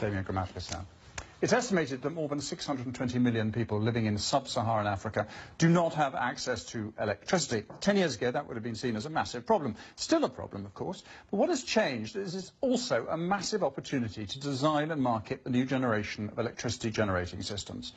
Damien Grammaticus now. It's estimated that more than 620 million people living in sub-Saharan Africa do not have access to electricity. 10 years ago, that would have been seen as a massive problem. Still a problem, of course. But what has changed is it's also a massive opportunity to design and market the new generation of electricity generating systems.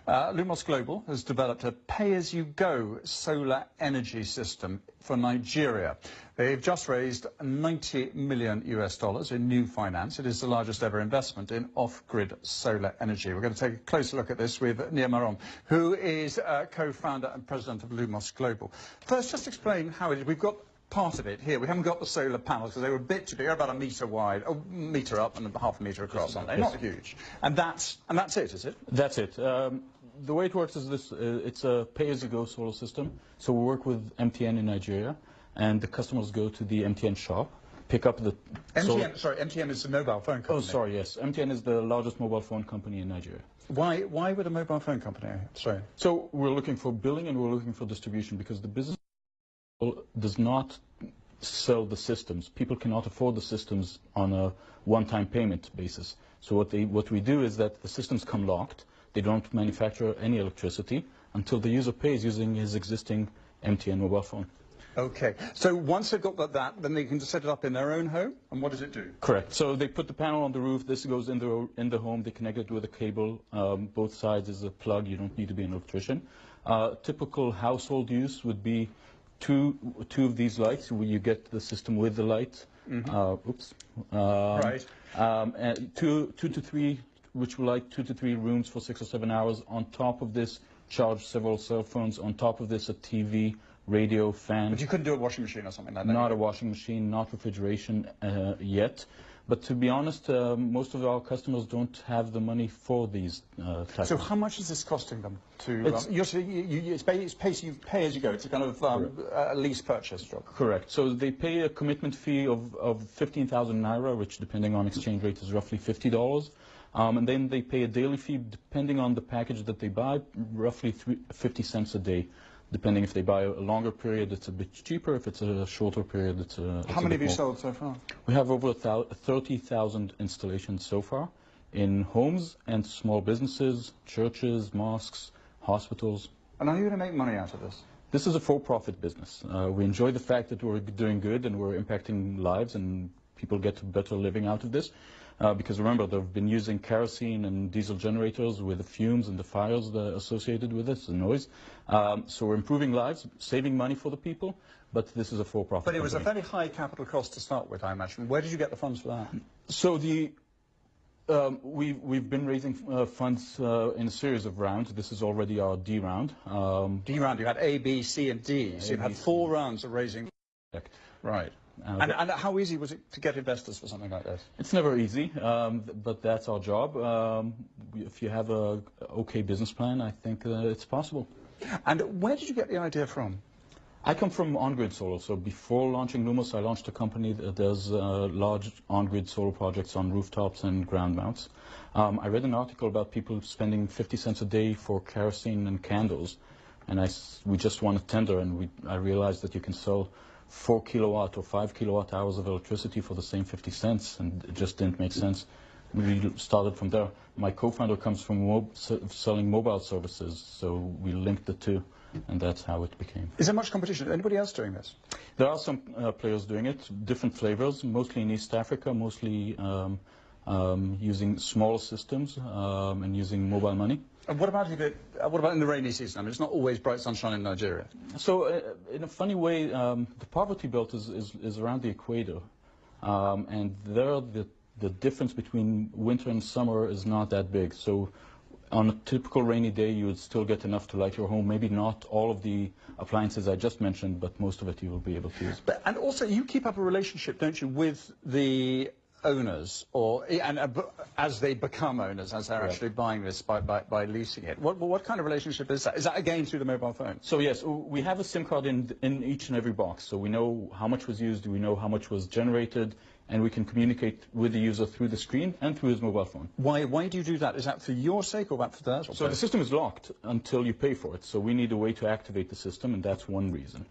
Lumos Global has developed a pay-as-you-go solar energy system for Nigeria. They've just raised $90 million in new finance. It is the largest ever investment in off-grid solar energy. We're going to take a closer look at this with Nia Maron, who is co-founder and president of Lumos Global. First, just explain how it is. We've got part of it here. We haven't got the solar panels because they were a bit too big. They're about a metre wide, a metre up and half a metre across, aren't they? Yes. Not huge. And that's it, is it? That's it. The way it works is this. It's a pay-as-you-go solar system. So we work with MTN in Nigeria, and the customers go to the MTN shop, pick up the... MTN is the mobile phone company. Oh, sorry, yes. MTN is the largest mobile phone company in Nigeria. Why would a mobile phone company? Sorry. So we're looking for billing and we're looking for distribution because the business does not sell the systems. People cannot afford the systems on a one-time payment basis. So what we do is that the systems come locked. They don't manufacture any electricity until the user pays using his existing MTN mobile phone. Okay. So once they've got that, then they can just set it up in their own home? And what does it do? Correct. So they put the panel on the roof. This goes in the home. They connect it with a cable. Both sides is a plug. You don't need to be an electrician. Typical household use would be two of these lights. Where you get the system with the light. Mm-hmm. Right. And two to three, which will light 2 to 3 rooms for 6 or 7 hours. On top of this, charge several cell phones. On top of this, a TV, radio, fan. But you couldn't do a washing machine or something like that? Not a washing machine, not refrigeration yet. But to be honest, most of our customers don't have the money for these types. So how much is this costing them? It's pay as you go. It's a kind of a lease purchase job. Correct. So they pay a commitment fee of 15,000 naira, which depending on exchange rate is roughly $50. And then they pay a daily fee depending on the package that they buy, roughly 50 cents a day. Depending if they buy a longer period, it's a bit cheaper. If it's a shorter period, it's How many have you sold so far? We have over 30,000 installations so far in homes and small businesses, churches, mosques, hospitals. And are you going to make money out of this? This is a for-profit business. We enjoy the fact that we're doing good and we're impacting lives and people get a better living out of this. Because remember, they've been using kerosene and diesel generators with the fumes and the fires associated with this, the noise. So we're improving lives, saving money for the people, but this is a for-profit But it was company. a very high capital cost to start with, I imagine. Where did you get the funds for that? So we've been raising funds in a series of rounds. This is already our D round. D round, you had A, B, C, and D. So you've had 4 rounds of raising. Right. And how easy was it to get investors for something like this? It's never easy, but that's our job. If you have a okay business plan, I think it's possible. And where did you get the idea from? I come from on-grid solar, so before launching Lumos, I launched a company that does large on-grid solar projects on rooftops and ground mounts. I read an article about people spending 50 cents a day for kerosene and candles, and we just won a tender, and I realized that you can sell 4 kilowatt or 5 kilowatt hours of electricity for the same 50 cents, and it just didn't make sense. We started from there. My co-founder comes from selling mobile services, so we linked the two, and that's how it became. Is there much competition? Is anybody else doing this? There are some players doing it, different flavors, mostly in East Africa, mostly using smaller systems and using mobile money. And what about in the rainy season? I mean, it's not always bright sunshine in Nigeria. So, in a funny way, the poverty belt is around the equator, and there the difference between winter and summer is not that big. So, on a typical rainy day, you would still get enough to light your home. Maybe not all of the appliances I just mentioned, but most of it you will be able to use. And also, you keep up a relationship, don't you, with the owners, as they become owners, as they're actually buying this by leasing it. What kind of relationship is that? Is that again through the mobile phone? So yes, we have a SIM card in each and every box, so we know how much was used, we know how much was generated, and we can communicate with the user through the screen and through his mobile phone. Why do you do that? Is that for your sake or that for theirs? So the system is locked until you pay for it, so we need a way to activate the system, and that's one reason.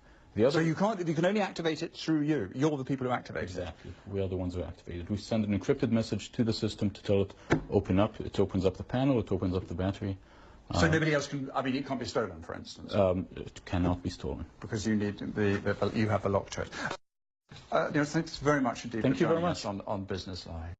So you can only activate it through you. You're the people who activate it. Exactly. We are the ones who activate it. We send an encrypted message to the system to tell it, open up. It opens up the panel, it opens up the battery. So nobody else can, I mean, it can't be stolen, for instance? It cannot be stolen. Because you need you have the lock to it. Thanks very much indeed Thank for you very joining much us on Business Live.